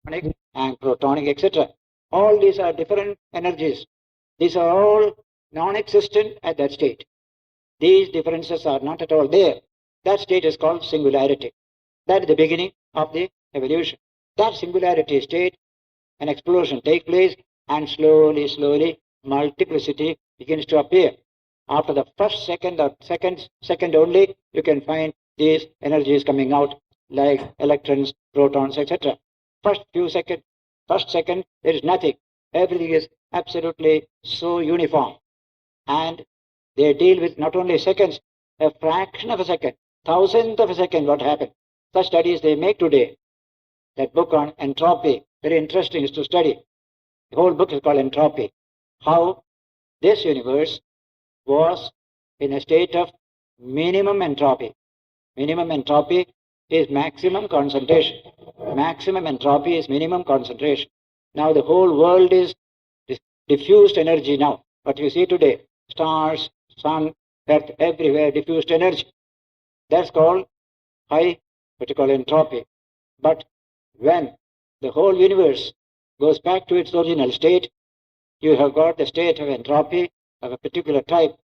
and protonic, etc. All these are different energies. These are all non-existent at that state. These differences are not at all there. That state is called singularity. That is the beginning of the evolution. That singularity state, an explosion takes place, and slowly, multiplicity begins to appear. After the first second or second only, you can find these energies coming out like electrons, protons, etc. First second, there is nothing. Everything is absolutely so uniform. And they deal with not only seconds, a fraction of a second, thousandth of a second, what happened. Such studies they make today. That book on entropy, very interesting is to study. The whole book is called Entropy. How this universe was in a state of minimum entropy. Minimum entropy is maximum concentration. Maximum entropy is minimum concentration. Now the whole world is diffused energy now. What you see today, stars, sun, earth, everywhere diffused energy. That's called high, what you call entropy. But when the whole universe goes back to its original state, you have got the state of entropy of a particular type.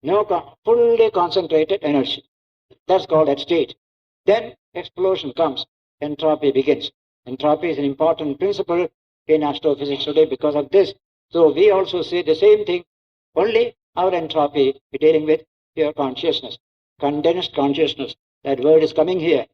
No fully concentrated energy. That's called that state. Then explosion comes. Entropy begins. Entropy is an important principle in astrophysics today because of this. So we also say the same thing. Only our entropy is dealing with pure consciousness. Condensed consciousness. That word is coming here.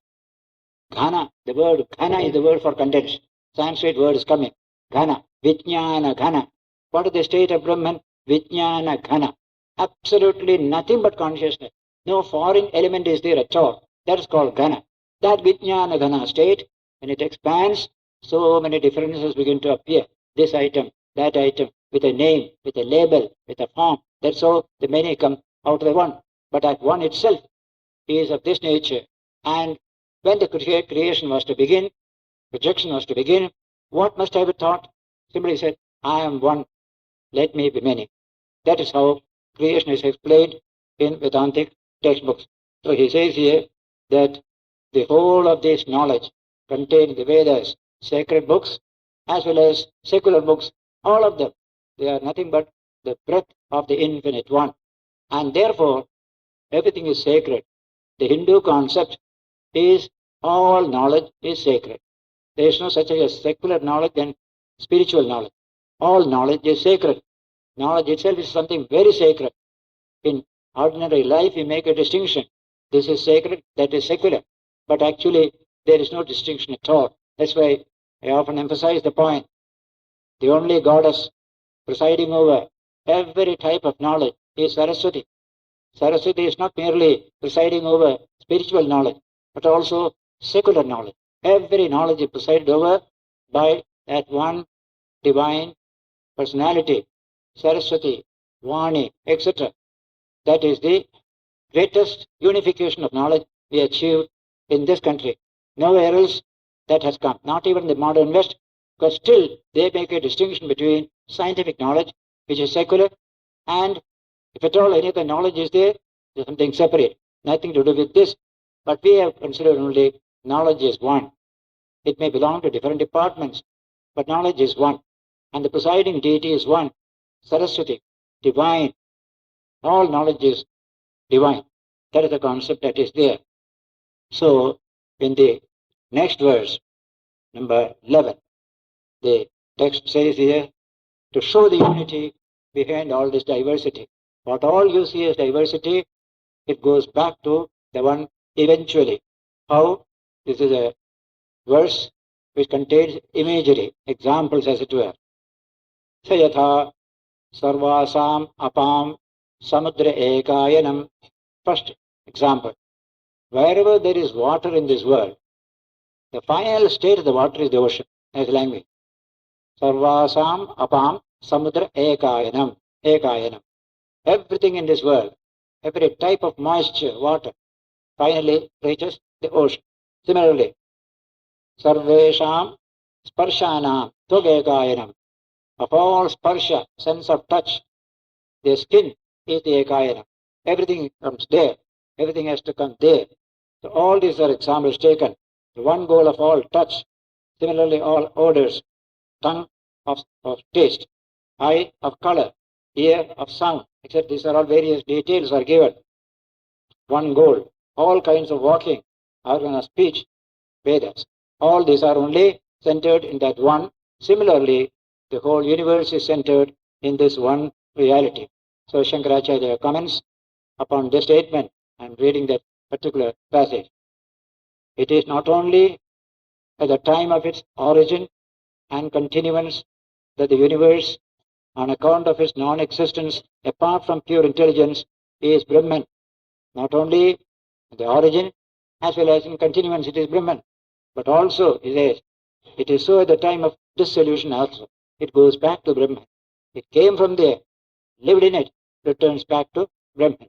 Ghana. The word ghana is the word for condensed. Sanskrit word is coming. Ghana. Vijnana ghana. What is the state of Brahman? Vijnana ghana. Absolutely nothing but consciousness. No foreign element is there at all. That is called ghana. That Vijnana ghana state, when it expands, so many differences begin to appear. This item, that item, with a name, with a label, with a form. That's how the many come out of the one. But that one itself is of this nature. And when the creation was to begin, projection was to begin, what must have been thought? Simply said, I am one, let me be many. That is how creation is explained in Vedantic textbooks. So he says here that the whole of this knowledge contained in the Vedas, sacred books, as well as secular books, all of them, they are nothing but the breath of the infinite one. And therefore, everything is sacred. The Hindu concept is all knowledge is sacred. There is no such thing as secular knowledge and spiritual knowledge. All knowledge is sacred. Knowledge itself is something very sacred. In ordinary life, we make a distinction. This is sacred, that is secular. But actually, there is no distinction at all. That's why I often emphasize the point. The only goddess presiding over every type of knowledge is Saraswati. Saraswati is not merely presiding over spiritual knowledge, but also secular knowledge. Every knowledge is presided over by that one divine personality, Saraswati, Vani, etc. That is the greatest unification of knowledge we achieved in this country. Nowhere else that has come, not even the modern West, because still they make a distinction between scientific knowledge, which is secular, and if at all any other knowledge is there, there's something separate, nothing to do with this. But we have considered only knowledge is one. It may belong to different departments, but knowledge is one. And the presiding deity is one, Saraswati, divine. All knowledge is divine. That is the concept that is there. So, in the next verse, number 11, the text says here, to show the unity behind all this diversity. What all you see as diversity, it goes back to the one eventually. How? This is a verse which contains imagery, examples as it were. Sayatha sarvasam apam samudra ekayanam. First example. Wherever there is water in this world, the final state of the water is the ocean, as language. Sarvasam apam samudra ekayanam. Ekayanam. Everything in this world, every type of moisture, water, finally reaches the ocean. Similarly, sarvesham sparshanam tvagekayanam. Of all sparsha, sense of touch, the skin is the ekayanam. Everything comes there. Everything has to come there. So all these are examples taken. The one goal of all touch, Similarly, all odors, tongue of taste, eye of color, ear of sound, etc. These are all various details are given. One goal, all kinds of walking, organ of speech, Vedas. All these are only centered in that one. Similarly, the whole universe is centered in this one reality. So Shankaracharya comments upon this statement. I'm reading that particular passage. It is not only at the time of its origin and continuance that the universe, on account of its non-existence apart from pure intelligence, is Brahman. Not only in the origin as well as in continuance it is Brahman, but also it is so at the time of dissolution also. It goes back to Brahman. It came from there, lived in it, returns back to Brahman.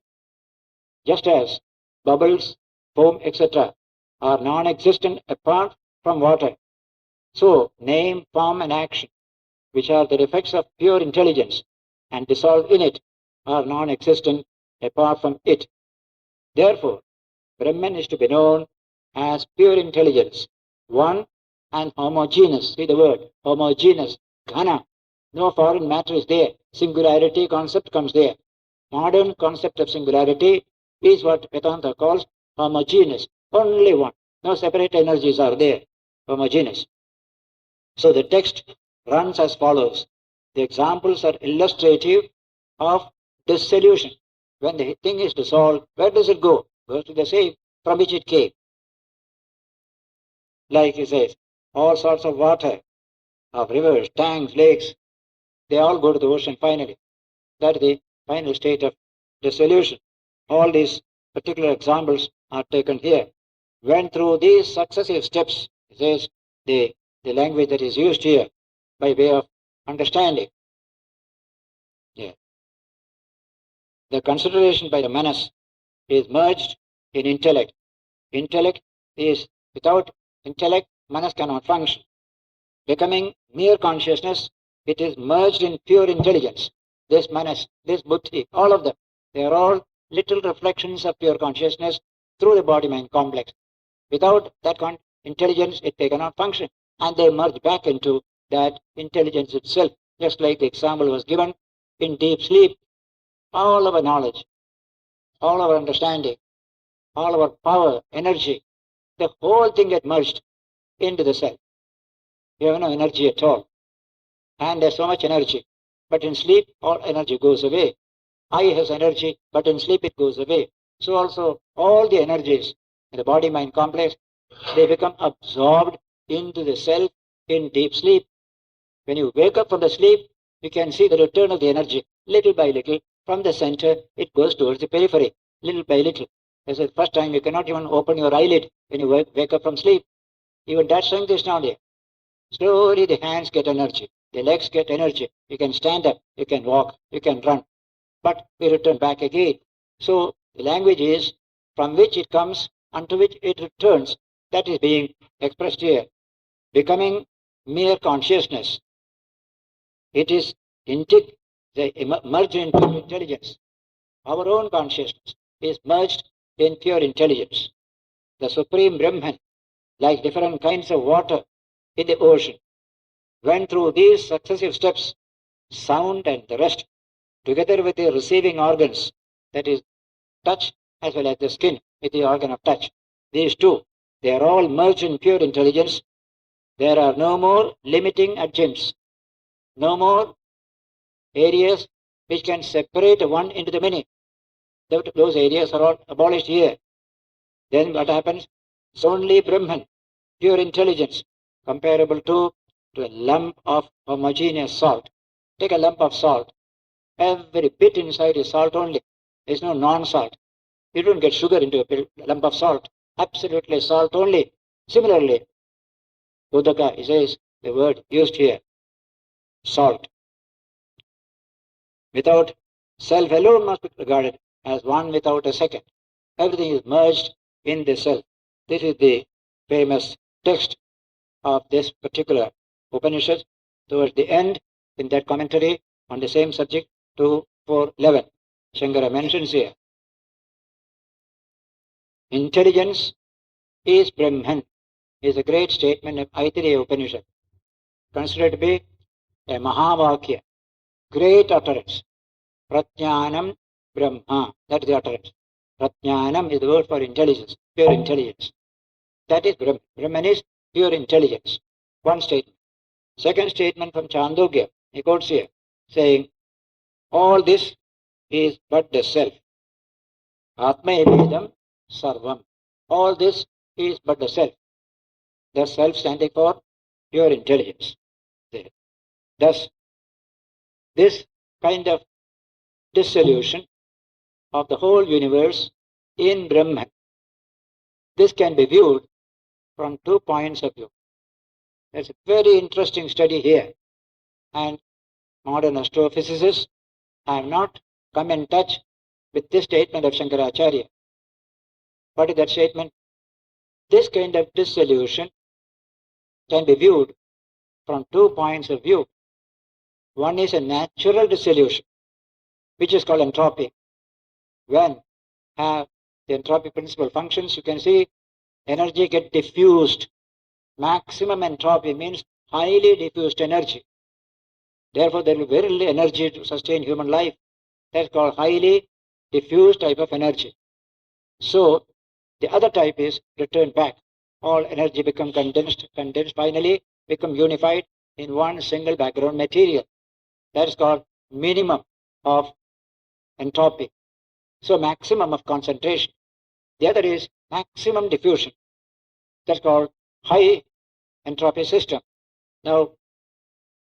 Just as bubbles, foam, etc. are non-existent apart from water, so name, form and action, which are the effects of pure intelligence and dissolved in it, are non-existent apart from it. Therefore, Brahman is to be known as pure intelligence, one and homogeneous. See the word, homogeneous, ghana. No foreign matter is there. Singularity concept comes there. Modern concept of singularity is what Vedanta calls homogeneous. Only one. No separate energies are there. Homogeneous. So the text runs as follows. The examples are illustrative of dissolution. When the thing is dissolved, where does it go? Goes to the same from which it came. Like he says, all sorts of water, of rivers, tanks, lakes, they all go to the ocean finally. That is the final state of dissolution. All these particular examples are taken here. When through these successive steps, he says, the language that is used here by way of understanding. Yeah. The consideration by the manas is merged in intellect. Intellect is, without intellect, manas cannot function. Becoming mere consciousness, it is merged in pure intelligence. This manas, this buddhi, all of them, they are all little reflections of pure consciousness through the body-mind complex. Without that intelligence, they cannot function. And they merge back into that intelligence itself. Just like the example was given, in deep sleep, all our knowledge, all our understanding, all our power, energy, the whole thing get merged into the self. You have no energy at all. And there's so much energy. But in sleep, all energy goes away. Eye has energy, but in sleep it goes away. So also, all the energies in the body-mind complex, they become absorbed into the self in deep sleep. When you wake up from the sleep, you can see the return of the energy. Little by little, from the center, it goes towards the periphery. Little by little. As the first time, you cannot even open your eyelid when you wake up from sleep. Even that strength is not there. Slowly the hands get energy. The legs get energy. You can stand up. You can walk. You can run. But we return back again. So the language is from which it comes unto which it returns. That is being expressed here. Becoming mere consciousness. It is merged in pure intelligence. Our own consciousness is merged in pure intelligence. The Supreme Brahman, like different kinds of water in the ocean, went through these successive steps, sound and the rest, together with the receiving organs, that is touch as well as the skin with the organ of touch. These two, they are all merged in pure intelligence. There are no more limiting adjuncts, no more areas which can separate one into the many. Those areas are all abolished here. Then what happens? It's only Brahman, pure intelligence, comparable to a lump of homogeneous salt. Take a lump of salt. Every bit inside is salt only. There is no non-salt. You don't get sugar into a lump of salt. Absolutely salt only. Similarly, Udaka is the word used here. Salt. Without self alone must be regarded as one without a second. Everything is merged in the self. This is the famous text of this particular Upanishad. Towards the end, in that commentary on the same subject, 2.4.11, Shankara mentions here. Intelligence is Brahman. is a great statement of Aitareya Upanishad, considered to be a Mahavakya, great utterance. Prajnanam Brahma, that is the utterance. Prajnanam is the word for intelligence, pure intelligence. That is Brahman. Brahman is pure intelligence. One statement. Second statement from Chandogya, he quotes here, saying, all this is but the self. Atma evedam sarvam. All this is but the self. The self standing for pure intelligence. Thus, this kind of dissolution of the whole universe in Brahman, this can be viewed from 2 points of view. There's a very interesting study here, and modern astrophysicists have not come in touch with this statement of Shankaracharya. What is that statement? This kind of dissolution can be viewed from 2 points of view. One is a natural dissolution, which is called entropy. When the entropy principle functions, you can see energy get diffused. Maximum entropy means highly diffused energy. Therefore, there will be very little energy to sustain human life. That's called highly diffused type of energy. So, the other type is returned back. All energy become condensed, finally become unified in one single background material. That is called minimum of entropy. So, maximum of concentration. The other is maximum diffusion. That's called high entropy system. Now,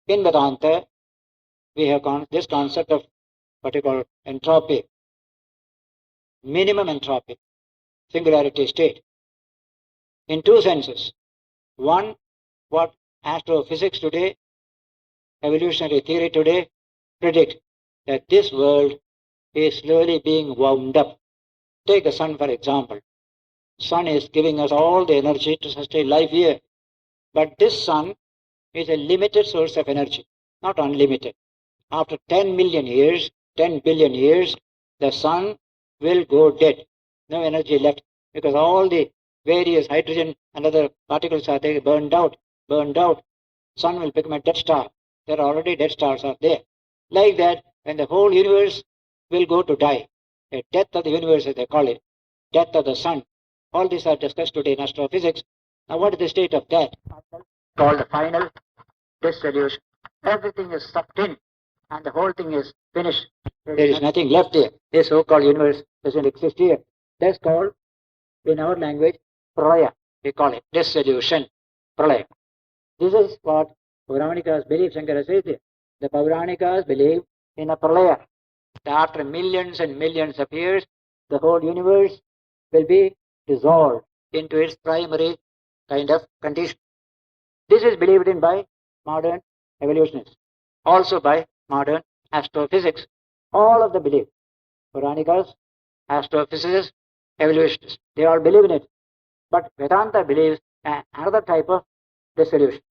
in Vedanta, we have this concept of what you call entropy, minimum entropy, singularity state, in 2 senses. One, what astrophysics today, evolutionary theory today predict, that this world is slowly being wound up. Take the sun, for example. Sun is giving us all the energy to sustain life here. But this sun is a limited source of energy, not unlimited. After 10 million years, 10 billion years, the sun will go dead. No energy left, because all the various hydrogen and other particles are there, burned out. Sun will become a dead star. There are already dead stars are there. Like that, when the whole universe will go to die, a death of the universe, as they call it, death of the sun. All these are discussed today in astrophysics. Now, what is the state of that? Called the final dissolution. Everything is sucked in, and the whole thing is finished. There is nothing left here. This so-called universe doesn't exist here. That's called, in our language, pralaya. We call it dissolution, pralaya. This is what Pauranikas believe. Shankara says here. The Pauranikas believe in a pralaya. That after millions and millions of years, the whole universe will be dissolved into its primary kind of condition. This is believed in by modern evolutionists, also by modern astrophysics. All of them believe. Puranikas, astrophysicists, evolutionists, they all believe in it. But Vedanta believes another type of dissolution.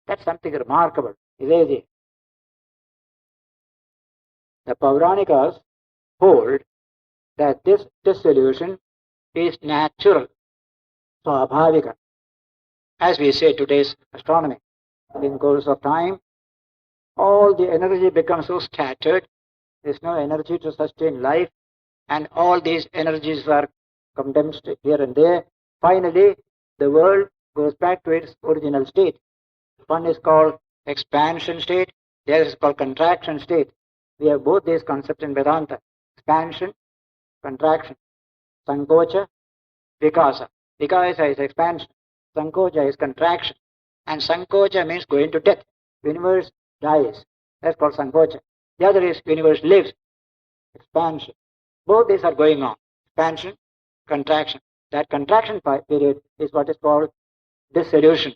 That's something remarkable. The Pauranikas hold that this dissolution is natural, swabhavika. As we say today's astronomy, in the course of time, all the energy becomes so scattered, there's no energy to sustain life, and all these energies are condensed here and there. Finally, the world goes back to its original state. One is called expansion state, the other is called contraction state. We have both these concepts in Vedanta: expansion, contraction. Sankocha, vikasa. Vikasa is expansion. Sankocha is contraction. And Sankocha means going to death. Universe dies. That's called Sankocha. The other is universe lives. Expansion. Both these are going on. Expansion, contraction. That contraction period is what is called dissolution,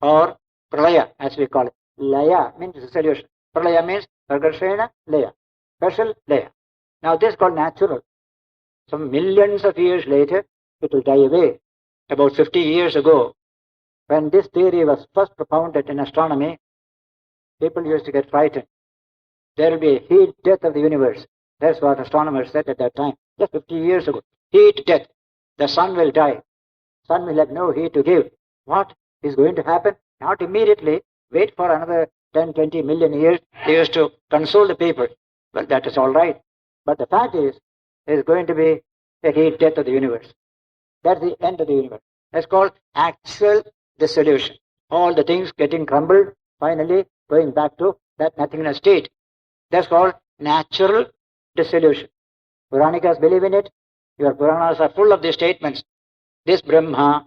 or pralaya, as we call it. Laya means dissolution. Pralaya means prakarshena laya. Special laya. Now this is called natural. Some millions of years later, it will die away. About 50 years ago, when this theory was first propounded in astronomy, people used to get frightened. There will be a heat death of the universe. That's what astronomers said at that time, just 50 years ago. Heat death. The sun will die. Sun will have no heat to give. What? is going to happen, not immediately. Wait for another 10, 20 million years. They used to console the people. Well, that is all right. But the fact is, there is going to be a heat death of the universe. That's the end of the universe. That's called actual dissolution. All the things getting crumbled, finally going back to that nothingness state. That's called natural dissolution. Puranikas believe in it. Your Puranas are full of these statements. This Brahma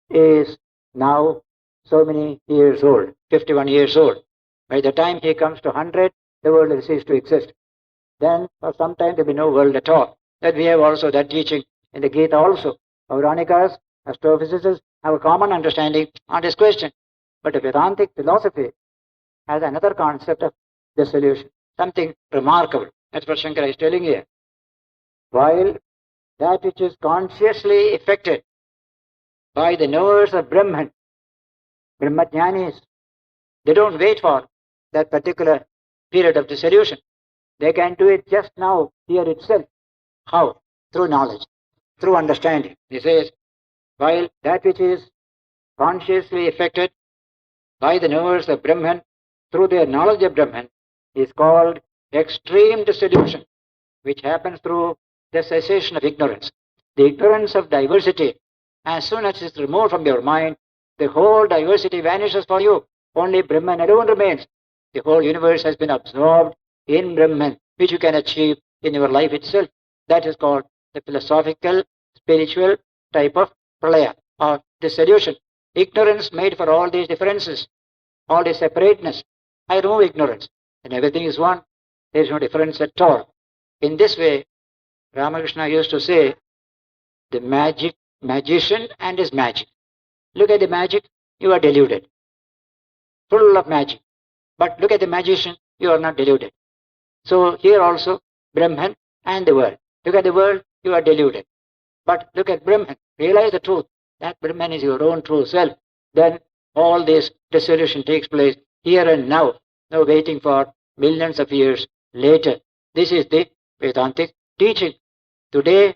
is now so many years old, 51 years old. By the time he comes to 100, the world will cease to exist. Then for some time there will be no world at all. That we have also that teaching in the Gita also. Puranikas, astrophysicists have a common understanding on this question. But the Vedantic philosophy has another concept of dissolution, something remarkable. That's what Shankara is telling here. While that which is consciously effected by the knowers of Brahman, Brahmajnanis, they don't wait for that particular period of dissolution. They can do it just now, here itself. How? Through knowledge, through understanding. He says, while that which is consciously effected by the knowers of Brahman, through their knowledge of Brahman, is called extreme dissolution, which happens through the cessation of ignorance. The ignorance of diversity, as soon as it's removed from your mind, the whole diversity vanishes for you. Only Brahman alone remains. The whole universe has been absorbed in Brahman, which you can achieve in your life itself. That is called the philosophical, spiritual type of pralaya, or dissolution. Ignorance made for all these differences, all this separateness. I remove ignorance, and everything is one. There is no difference at all. In this way, Ramakrishna used to say, the magician and his magic. Look at the magic, you are deluded. Full of magic. But look at the magician, you are not deluded. So here also, Brahman and the world. Look at the world, you are deluded. But look at Brahman, realize the truth. That Brahman is your own true self. Then all this dissolution takes place here and now. No waiting for millions of years later. This is the Vedantic teaching. Today,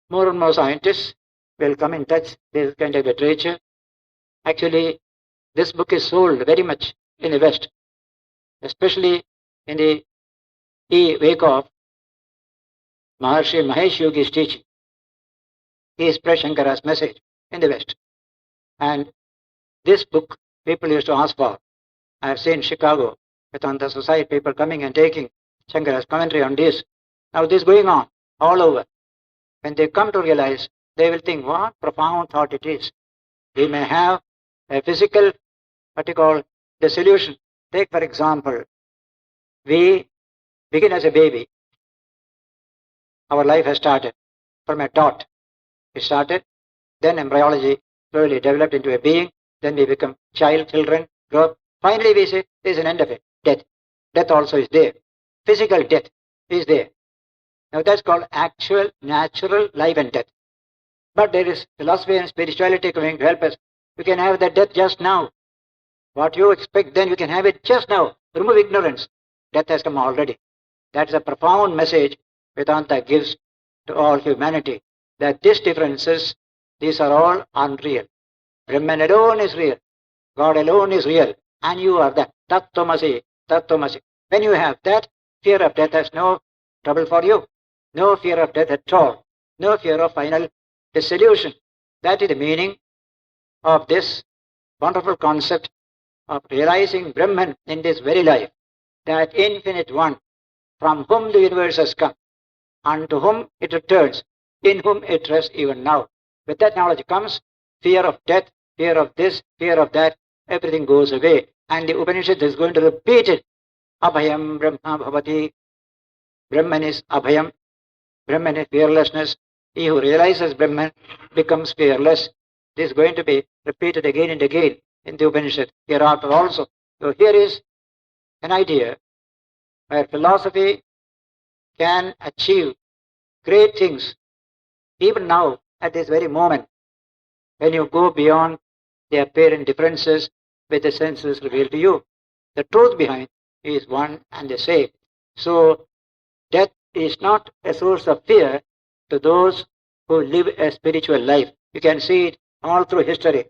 more and more scientists will come in touch with this kind of literature. Actually, this book is sold very much in the West, especially in the wake of Maharshi Mahesh Yogi's teaching. He is spread Shankara's message in the West. And this book, people used to ask for. I have seen Chicago, Vedanta Society, people coming and taking Shankara's commentary on this. Now this is going on all over. When they come to realize, they will think, what profound thought it is. We may have a physical, what you call, dissolution. Take, for example, we begin as a baby. Our life has started from a dot. It started, then embryology slowly developed into a being, then we become children, grow up. Finally we say, there is an end of it, death. Death also is there. Physical death is there. Now that's called actual, natural life and death. But there is philosophy and spirituality coming to help us. You can have that death just now. What you expect then, you can have it just now. Remove ignorance. Death has come already. That's a profound message Vedanta gives to all humanity. That these differences, these are all unreal. Brahman alone is real. God alone is real. And you are that. Tattvamasi, Tattvamasi. When you have that, fear of death has no trouble for you. No fear of death at all. No fear of final dissolution. That is the meaning of this wonderful concept of realizing Brahman in this very life. That infinite one, from whom the universe has come, and to whom it returns, in whom it rests even now. With that knowledge comes fear of death, fear of this, fear of that. Everything goes away. And the Upanishad is going to repeat it. Abhayam Brahma Bhavati. Brahman is Abhayam. Brahman is fearlessness. He who realizes Brahman becomes fearless. This is going to be repeated again and again in the Upanishad hereafter also. So here is an idea where philosophy can achieve great things even now at this very moment when you go beyond the apparent differences with the senses revealed to you. The truth behind is one and the same. So death is not a source of fear to those who live a spiritual life. You can see it all through history.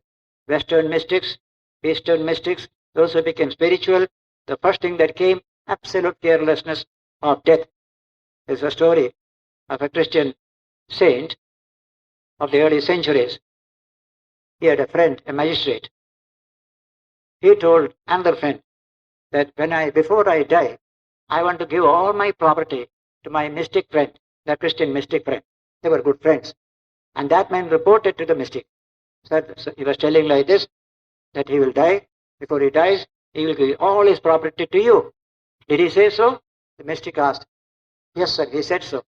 Western mystics, Eastern mystics, those who became spiritual, the first thing that came, absolute fearlessness of death. There's a story of a Christian saint of the early centuries. He had a friend, a magistrate. He told another friend that before I die, I want to give all my property to my mystic friend, the Christian mystic friend. They were good friends. And that man reported to the mystic. So he was telling like this, that he will die. Before he dies, he will give all his property to you. Did he say so? The mystic asked. Yes, sir, he said so.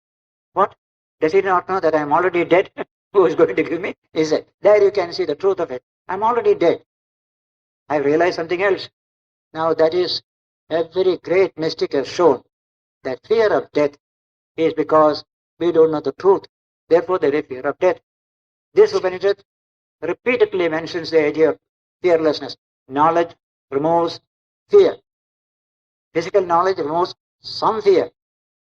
What? Does he not know that I am already dead? Who is going to give me? He said, there you can see the truth of it. I am already dead. I realized something else. Now that is, every great mystic has shown that fear of death is because we don't know the truth. Therefore there is fear of death. This Upanishad repeatedly mentions the idea of fearlessness. Knowledge removes fear. Physical knowledge removes some fear.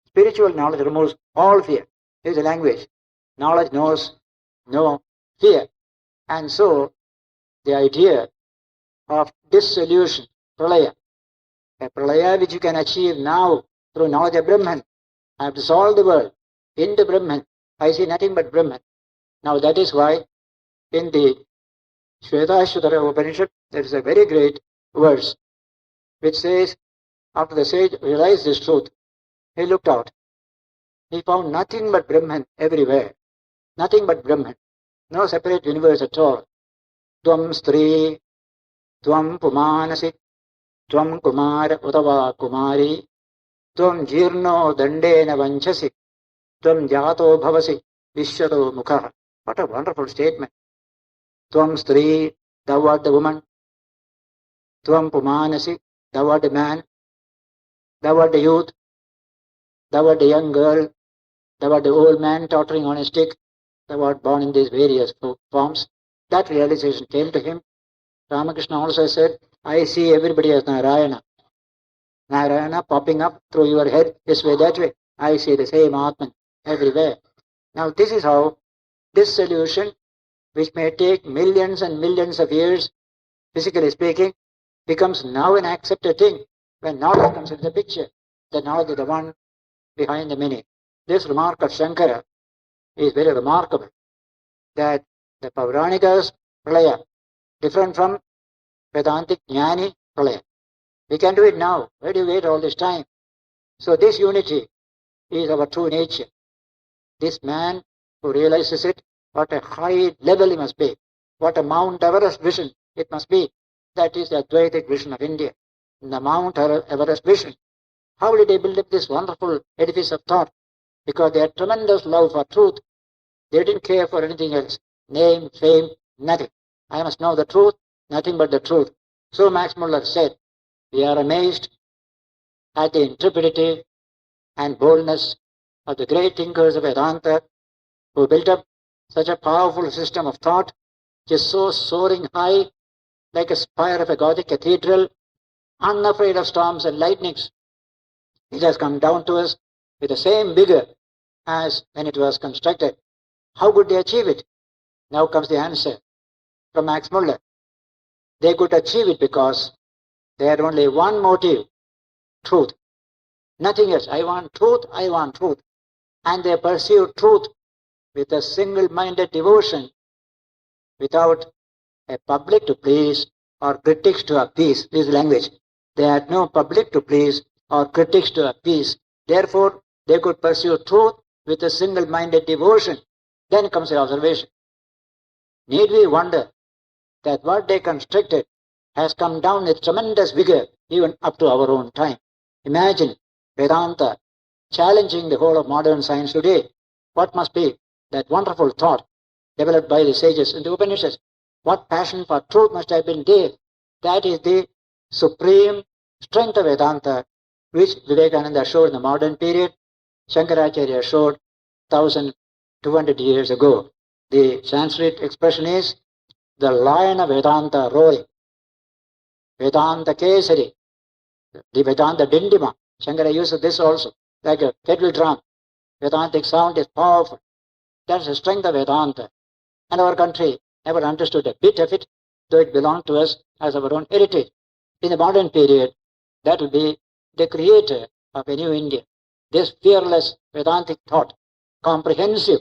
Spiritual knowledge removes all fear. Here's the language. Knowledge knows no fear. And so, the idea of dissolution, pralaya, a pralaya which you can achieve now through knowledge of Brahman. I have dissolved the world into Brahman. I see nothing but Brahman. Now that is why in the Shvetashvatara Upanishad there is a very great verse which says, after the sage realized this truth, he looked out. He found nothing but Brahman everywhere. Nothing but Brahman. No separate universe at all. Tvam stri, tvam pumanasi, tvam kumara utava kumari, tvam jirno dandena vanchasi, tvam jato bhavasi, vishyato mukha. What a wonderful statement. Tvam stri, thou art the woman. Tvam pumanasi, thou art the man. Thou art the youth. Thou art the young girl. Thou art the old man tottering on a stick. Thou art born in these various forms. That realization came to him. Ramakrishna also said, I see everybody as Narayana. Narayana popping up through your head, this way, that way. I see the same Atman everywhere. Now this is how this solution, which may take millions and millions of years, physically speaking, becomes now an accepted thing when knowledge comes into the picture. The knowledge of the one behind the many. This remark of Shankara is very remarkable, that the Pauranikas pralaya, different from Vedantic Jnani pralaya. We can do it now. Why do you wait all this time? So this unity is our true nature. This man who realizes it, what a high level he must be. What a Mount Everest vision it must be. That is the Advaitic vision of India. The Mount Everest vision. How did they build up this wonderful edifice of thought? Because they had tremendous love for truth. They didn't care for anything else. Name, fame, nothing. I must know the truth, nothing but the truth. So Max Muller said, we are amazed at the intrepidity and boldness of the great thinkers of Vedanta who built up such a powerful system of thought which is so soaring high like a spire of a Gothic cathedral, unafraid of storms and lightnings. It has come down to us with the same vigor as when it was constructed. How could they achieve it? Now comes the answer from Max Muller. They could achieve it because they had only one motive, truth. Nothing else. I want truth, I want truth. And they pursued truth with a single-minded devotion without a public to please or critics to appease. This is language. They had no public to please or critics to appease. Therefore, they could pursue truth with a single-minded devotion. Then comes the observation. Need we wonder that what they constructed has come down with tremendous vigor even up to our own time? Imagine Vedanta challenging the whole of modern science today. What must be that wonderful thought developed by the sages in the Upanishads? What passion for truth must have been there? That is the supreme strength of Vedanta, which Vivekananda showed in the modern period, Shankaracharya showed 1200 years ago. The Sanskrit expression is, the lion of Vedanta roaring. Vedanta Kesari, the Vedanta Dindima. Shankara uses this also, like a kettle drum. Vedantic sound is powerful. That's the strength of Vedanta. And our country never understood a bit of it. though it belonged to us as our own heritage. In the modern period, that will be the creator of a new India. This fearless Vedantic thought, comprehensive.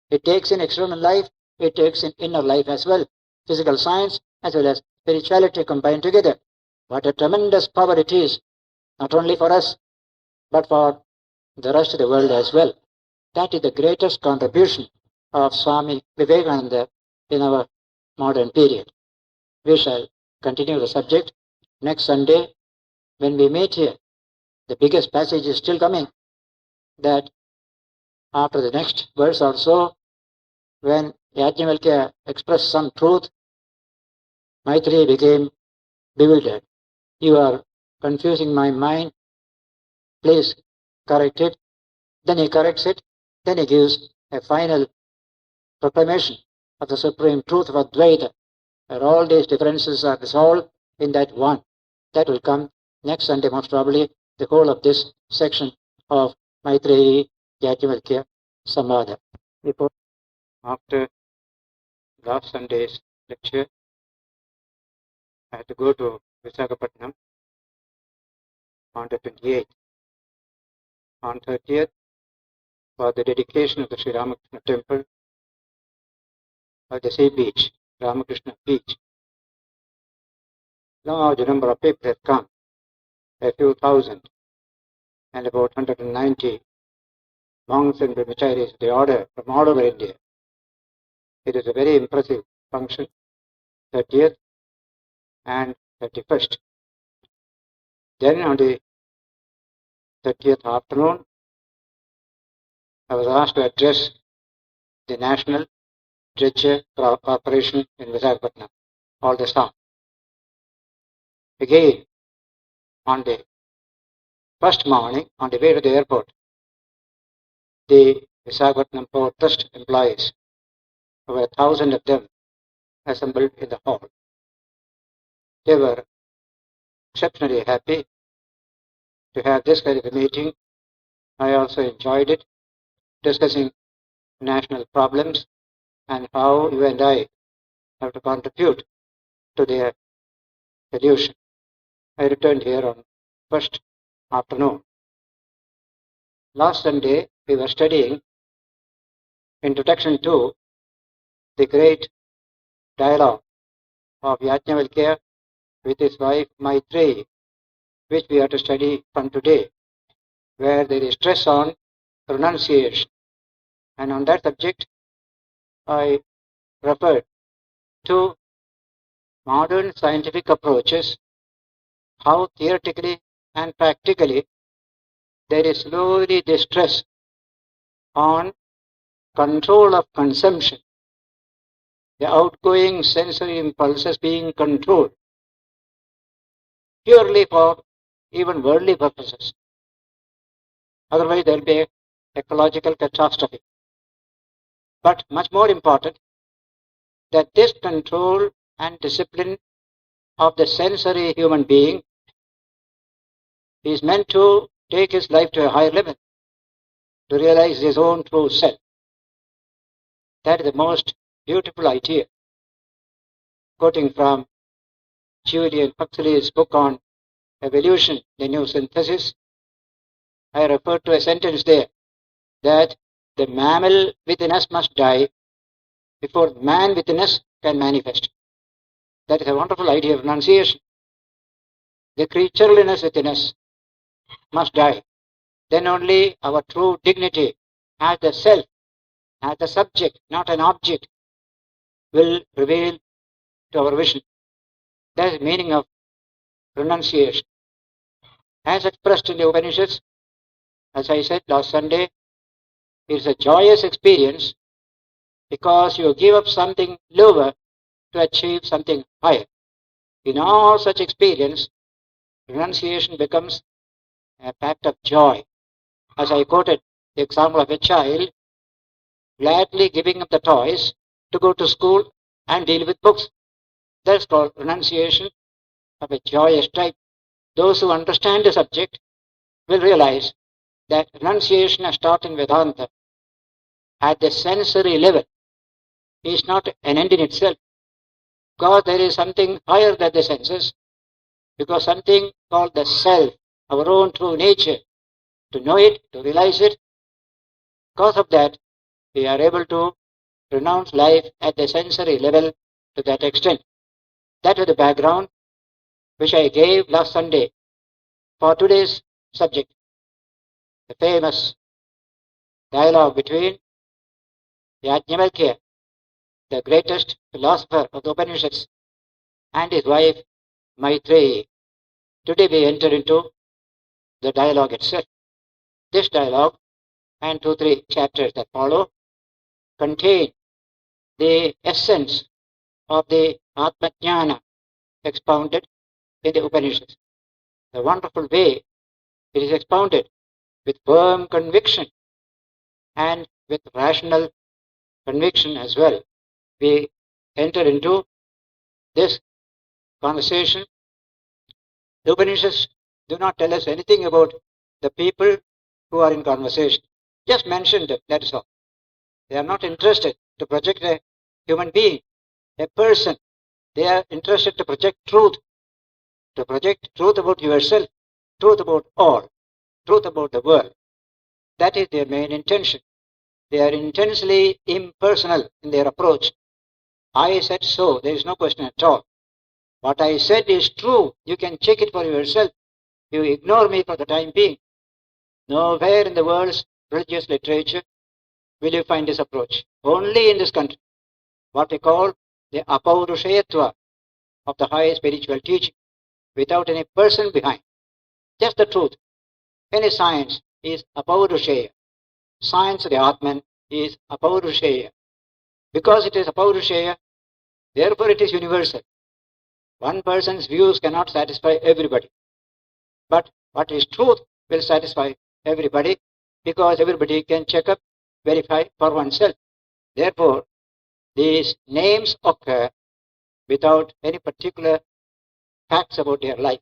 It takes in external life, it takes in inner life as well, physical science as well as spirituality combined together. What a tremendous power it is, not only for us, but for the rest of the world as well. That is the greatest contribution of Swami Vivekananda in our modern period. We shall continue the subject next Sunday when we meet here. The biggest passage is still coming, that after the next verse or so, when Yajnavalkya expressed some truth, Maitreyi became bewildered. You are confusing my mind. Please correct it. Then he corrects it. Then he gives a final proclamation of the supreme truth of Advaita, where all these differences are dissolved in that one. That will come next Sunday, most probably, the whole of this section of Maitreyi Yajnavalkya Samvada. After last Sunday's lecture, I had to go to Visakhapatnam on the 28th. On 30th, for the dedication of the Sri Ramakrishna temple at the sea beach, Ramakrishna beach. Large number of people have come, a few thousand, and about 190 monks and brahmacharis of the order from all over India. It is a very impressive function, 30th and 31st. Then on the 30th afternoon, I was asked to address the National Dredger Corporation in Visakhapatnam, all the staff. Again, on the first morning, on the way to the airport, the Visakhapatnam Port Trust employees, over 1,000 of them, assembled in the hall. They were exceptionally happy to have this kind of a meeting. I also enjoyed it, discussing national problems and how you and I have to contribute to their solution. I returned here on first afternoon. Last Sunday, we were studying Introduction to the great dialogue of Yajnavalkya with his wife Maitreyi, which we are to study from today, where there is stress on renunciation. And on that subject, I referred to modern scientific approaches, how theoretically and practically there is slowly the stress on control of consumption, the outgoing sensory impulses being controlled, purely for even worldly purposes. Otherwise there will be an ecological catastrophe. But much more important, that this control and discipline of the sensory human being is meant to take his life to a higher level, to realize his own true self. That is the most beautiful idea. Quoting from Julian Huxley's book on evolution, the new synthesis, I referred to a sentence there, that the mammal within us must die before man within us can manifest. That is a wonderful idea of renunciation. The creatureliness within us must die. Then only our true dignity as the self, as the subject, not an object, will reveal to our vision. That is the meaning of renunciation. As expressed in the Upanishads, as I said last Sunday, it is a joyous experience because you give up something lower to achieve something higher. In all such experience, renunciation becomes a fact of joy. As I quoted the example of a child gladly giving up the toys to go to school and deal with books. That's called renunciation of a joyous type. Those who understand the subject will realize that renunciation as taught in Vedanta at the sensory level is not an end in itself. Because there is something higher than the senses, because something called the self, our own true nature, to know it, to realize it. Because of that, we are able to pronounce life at the sensory level to that extent. That was the background which I gave last Sunday for today's subject, the famous dialogue between Yajnavalkya, the greatest philosopher of the Upanishads, and his wife Maitreyi. Today we enter into the dialogue itself. This dialogue and 2-3 chapters that follow contain the essence of the Atmajnana expounded in the Upanishads. The wonderful way it is expounded with firm conviction and with rational conviction as well. We enter into this conversation. The Upanishads do not tell us anything about the people who are in conversation. Just mention them, that is all. They are not interested to project a human being, a person. They are interested to project truth about yourself, truth about all, truth about the world. That is their main intention. They are intensely impersonal in their approach. I said so, there is no question at all. What I said is true, you can check it for yourself. You ignore me for the time being. Nowhere in the world's religious literature will you find this approach. Only in this country, what we call the apaurushayatva of the high spiritual teaching, without any person behind. Just the truth. Any science is apaurushaya. Science of the Atman is apaurushaya. Because it is apaurushaya, therefore it is universal. One person's views cannot satisfy everybody. But what is truth will satisfy everybody, because everybody can check up, verify for oneself. Therefore, these names occur without any particular facts about their life.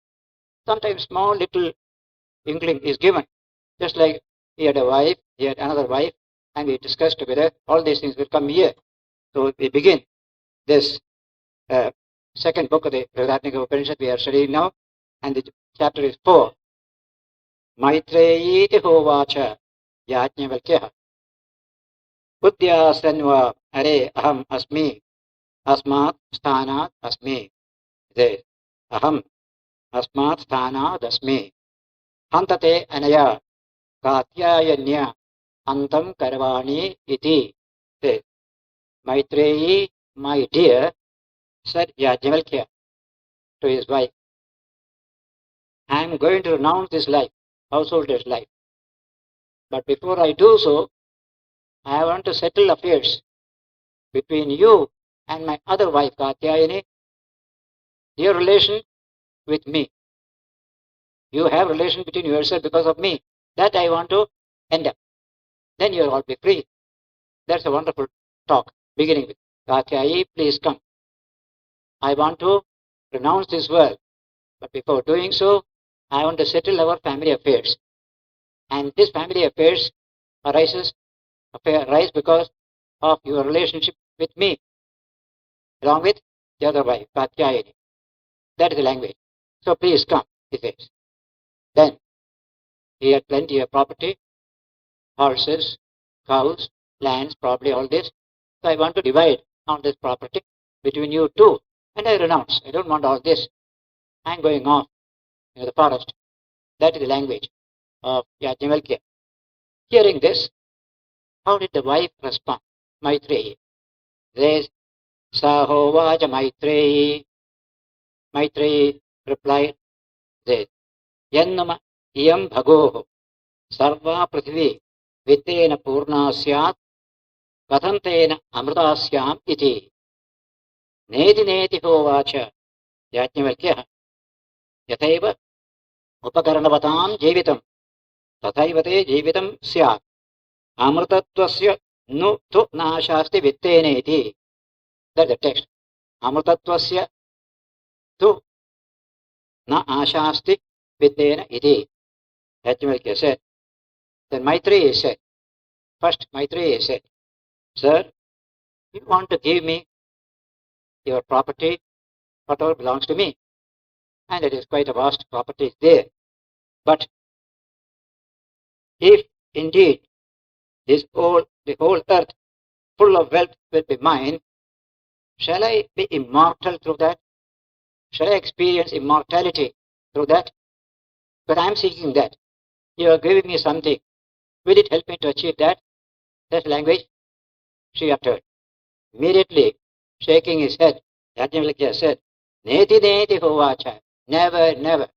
Sometimes small little inkling is given, just like he had a wife, he had another wife, and we discussed together. All these things will come here. So we begin this second book of the Brihadaranyaka Upanishad we are studying now, and the chapter is 4. Maitreyi hovacha Yajnavalkya Buddhyasanva are aham asmi asmat sthanat asmi. Aham asmat sthanat asmi hantate anaya katyayanya antam karvani iti. Maitreyi, my dear, said Yajnavalkya to his wife, I am going to renounce this life, householder's life. But before I do so, I want to settle affairs between you and my other wife, Katyayani, your relation with me. You have relation between yourself because of me. That I want to end up. Then you will all be free. That's a wonderful talk, beginning with, Katyayi, please come. I want to renounce this world. But before doing so, I want to settle our family affairs. And this family affairs arise because of your relationship with me, along with the other wife, Katyayani. That is the language. So please come, he says. Then, he had plenty of property, horses, cows, lands, probably all this. So I want to divide on this property between you two. And I renounce. I don't want all this. I am going off in the forest. That is the language of Yajnavalkya. Hearing this, how did the wife respond? Maitreyi. Says, Sahovaja Maitreyi. Maitreyi replied, says, Yannama iyam bhagoho sarva prithvi vittena purna syat kathantena amrutasyam iti. Neti neti hovacha Yajnavalkya yathaiva upakarnavatam jeevitam tathaivate jeevitam syat amrutatvasya nu tu nashasti vitteneti. That's the text. Amrutatvasya tu na ashasti vittena iti. Yajnavalkya said. Then Maitreyi said, first Maitreyi said, Sir, you want to give me your property, whatever belongs to me. And it is quite a vast property there. But if indeed the whole earth full of wealth will be mine, shall I be immortal through that? Shall I experience immortality through that? But I am seeking that. You are giving me something. Will it help me to achieve that? That language she uttered. Immediately, shaking his head, Yajnavalkya said, Neti neti hovacha. Never, never.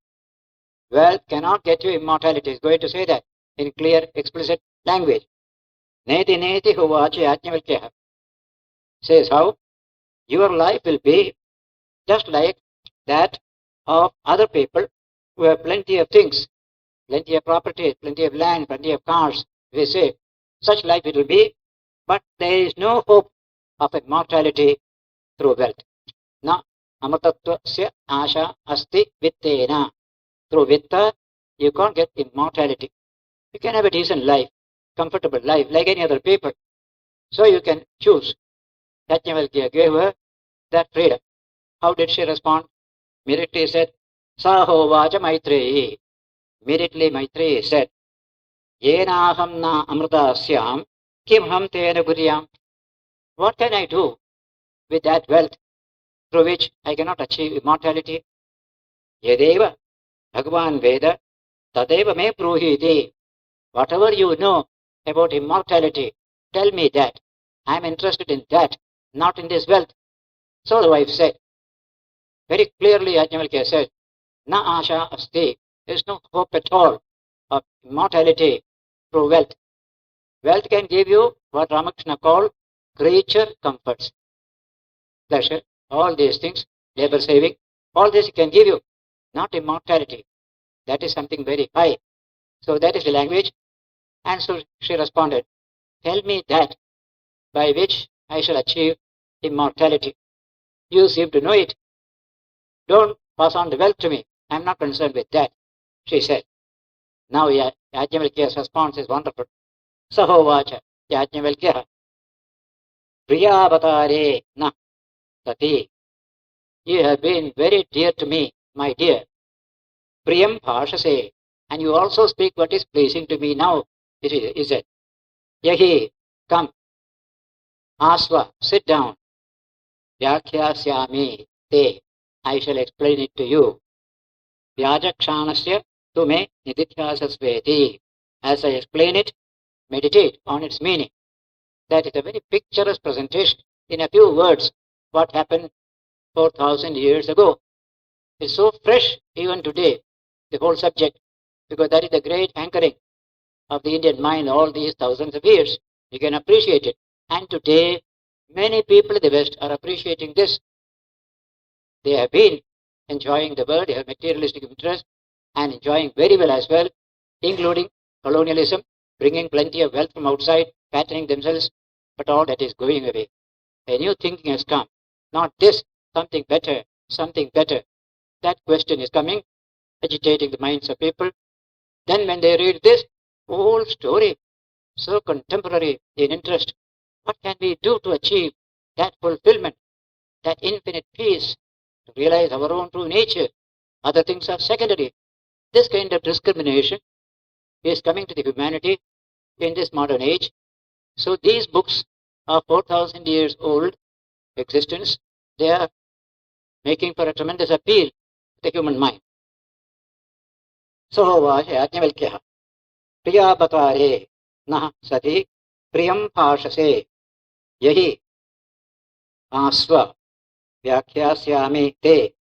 Wealth cannot get you immortality. He's going to say that in clear, explicit language. Neti neti hovacha Yajnavalkya says how? Your life will be just like that of other people who have plenty of things, plenty of property, plenty of land, plenty of cars. We say, such life it will be, but there is no hope of immortality through wealth. Na amatatvasya asha asti vittena. Through vitta, you can't get immortality. You can have a decent life, comfortable life, like any other people. So you can choose. Yajnavalkya gave her that freedom. How did she respond? Immediately said, Saho vaja Maitreyi. Immediately Maitreyi said, Yenaham na amritasyam kim ham tena guryam. What can I do with that wealth through which I cannot achieve immortality? Yadeva Bhagavan Veda tadeva me pruhiti. Whatever you know about immortality, tell me that. I am interested in that, not in this wealth. So the wife said, very clearly Yajnavalkya said, Na asha asti. There is no hope at all of immortality through wealth. Wealth can give you what Ramakrishna called creature comforts. Pleasure, all these things, labor saving, all this can give you, not immortality. That is something very high. So that is the language. And so she responded, tell me that by which I shall achieve immortality. You seem to know it. Don't pass on the wealth to me. I am not concerned with that, she said. Now Yajnavalkya's response is wonderful. Sahovacha Yajnavalkya Priyavatare na Tati. You have been very dear to me, my dear. Priyam Bhashase. And you also speak what is pleasing to me now, is it? Yahi, come. Asva, sit down. Vyakhyāsyāmi te. I shall explain it to you. Vyajakshanasya tume nidithyasasveti. As I explain it, meditate on its meaning. That is a very picturesque presentation in a few words what happened 4,000 years ago. It's so fresh even today, the whole subject, because that is the great anchoring of the Indian mind all these thousands of years. You can appreciate it. And today, many people in the West are appreciating this. They have been enjoying the world, they have materialistic interest, and enjoying very well as well, including colonialism, bringing plenty of wealth from outside, fattening themselves, but all that is going away. A new thinking has come. Not this, something better, something better. That question is coming, agitating the minds of people. Then when they read this whole story, so contemporary in interest, what can we do to achieve that fulfillment, that infinite peace, to realize our own true nature? Other things are secondary. This kind of discrimination is coming to the humanity in this modern age. So these books are 4,000 years old existence. They are making for a tremendous appeal to the human mind. So Yajnavalkya Priyavatare nah sati priyam bhashase yahi asva vyakhyāsyāmi te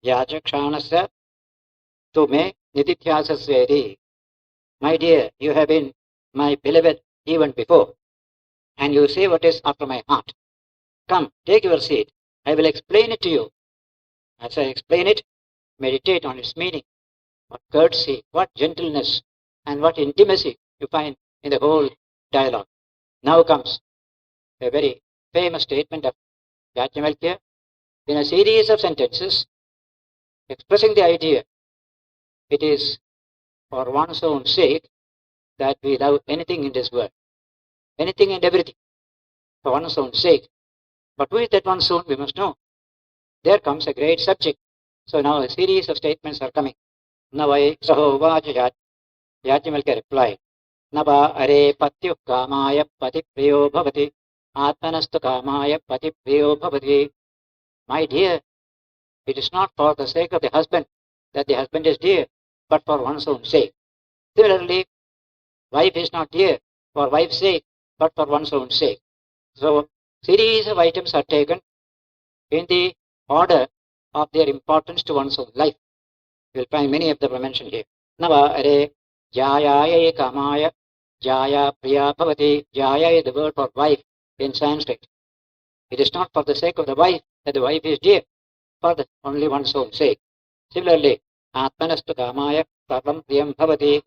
yajakshanasya tume nidithyasasveti. My dear, you have been my beloved even before, and you say what is after my heart. Come, take your seat. I will explain it to you. As I explain it, meditate on its meaning. What courtesy, what gentleness, and what intimacy you find in the whole dialogue. Now comes a very famous statement of Yajnavalkya in a series of sentences expressing the idea it is for one's own sake that we love anything in this world, anything and everything, for one's own sake. But who is that one's own? We must know. there comes a great subject. So now a series of statements are coming. Navai sahovaja Yajnavalkya replied, Nava are patyuk kamaya pati priyo bhavati, atmanastu kamaya pati priyo bhavati. My dear, it is not for the sake of the husband that the husband is dear, but for one's own sake. Similarly, wife is not dear for wife's sake, but for one's own sake. So, series of items are taken in the order of their importance to one's own life. You will find many of them are mentioned here. Nava are jayaya kamaya jaya priya bhavati. Jaya is the word for wife in Sanskrit. It is not for the sake of the wife that the wife is dear, for the only one's own sake. Similarly, atmanastu kamaya sarvam priyam bhavati.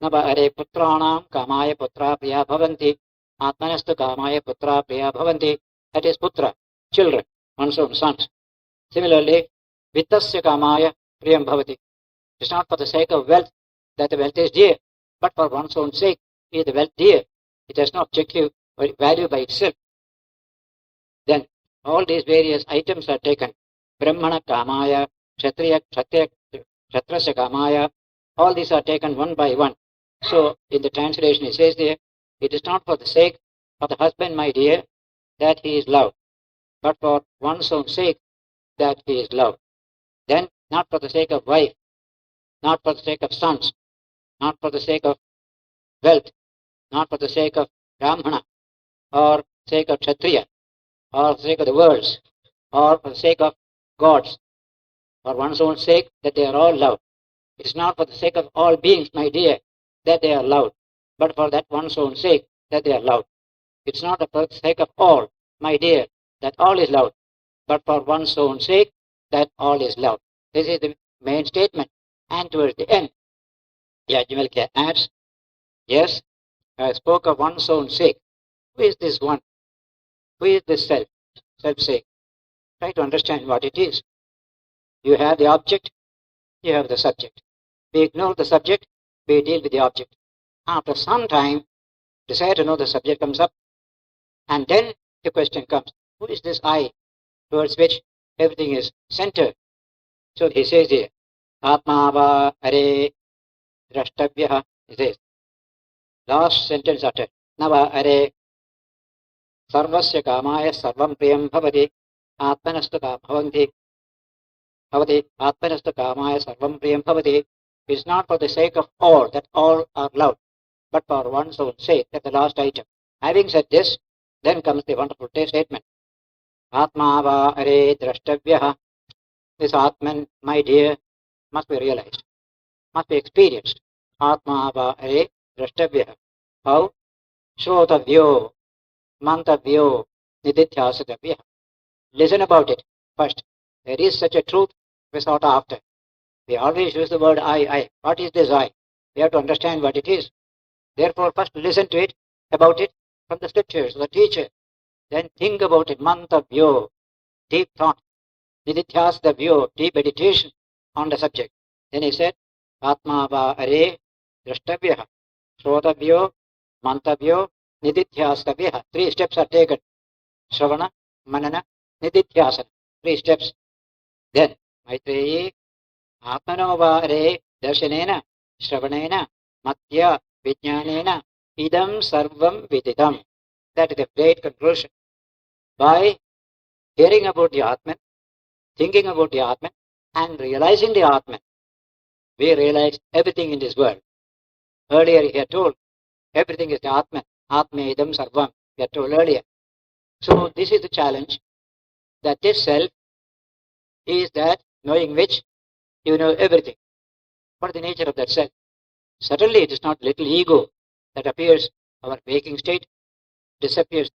Nava are putranam kamaya putra priya bhavanti. Atmanastu kamaya putra priya bhavanti. That is putra, children, one's own sons. Similarly, vittasya kamaya priyam bhavati. It is not for the sake of wealth that the wealth is dear, but for one's own sake is the wealth dear. It has no objective value by itself. Then all these various items are taken. Brahmana kamaya, kshatrasya kamaya. All these are taken one by one. So in the translation it says there, it is not for the sake of the husband, my dear, that he is loved, but for one's own sake that he is loved. Then not for the sake of wife, not for the sake of sons, not for the sake of wealth, not for the sake of Brahmana, or sake of Kshatriya, or for the sake of the worlds, or for the sake of gods, for one's own sake that they are all loved. It is not for the sake of all beings, my dear, that they are loved, but for that one's own sake that they are loved. It's not for the sake of all, my dear, that all is loved, but for one's own sake that all is loved. This is the main statement. And towards the end, Yajnavalkya adds, yes, I spoke of one's own sake. Who is this one? Who is this self? Self-sake. Try to understand what it is. You have the object, you have the subject. We ignore the subject, we deal with the object. After some time, desire to know the subject comes up, and then the question comes, who is this I, towards which everything is centered? So he says here, Atmava are drashtavya. He says, last sentence uttered, Nava are sarvasya kamaya sarvam priyam bhavati. Atmanastu bhavanti. Bhavati. Atmanastu kamaya sarvam priyam bhavati. It is not for the sake of all, that all are loved, but for one's own sake. That's the last item. Having said this, then comes the wonderful statement. Atmava are drashtavya. This Atman, my dear, must be realized, must be experienced. Atmava are drashtavya. How? Shrotavyo, mantavyo, nididhyasatavya. Listen about it first. There is such a truth we sought after. We always use the word I. What is this I? We have to understand what it is. Therefore, first listen to it, about it, from the scriptures, the teacher. Then think about it, mantavyo, deep thought. Nididhyasatavyo, deep meditation on the subject. Then he said, Atmava are drashtavya, shrotavyo, mantavyo, nididhyasatavya. 3 steps are taken. Shravana, manana, nididhyasana. 3 steps. Then, Maitreyi, Atmanova are darshanena, shravanena, matya, vijnanena, idam sarvam viditam. That is the great conclusion. By hearing about the Atman, thinking about the Atman, and realizing the Atman, we realize everything in this world. Earlier he had told, everything is the Atman, Atmaidam Sarvam, he had told earlier. So this is the challenge, that this self is that knowing which you know everything. What is the nature of that self? Certainly it is not little ego that appears our waking state, disappears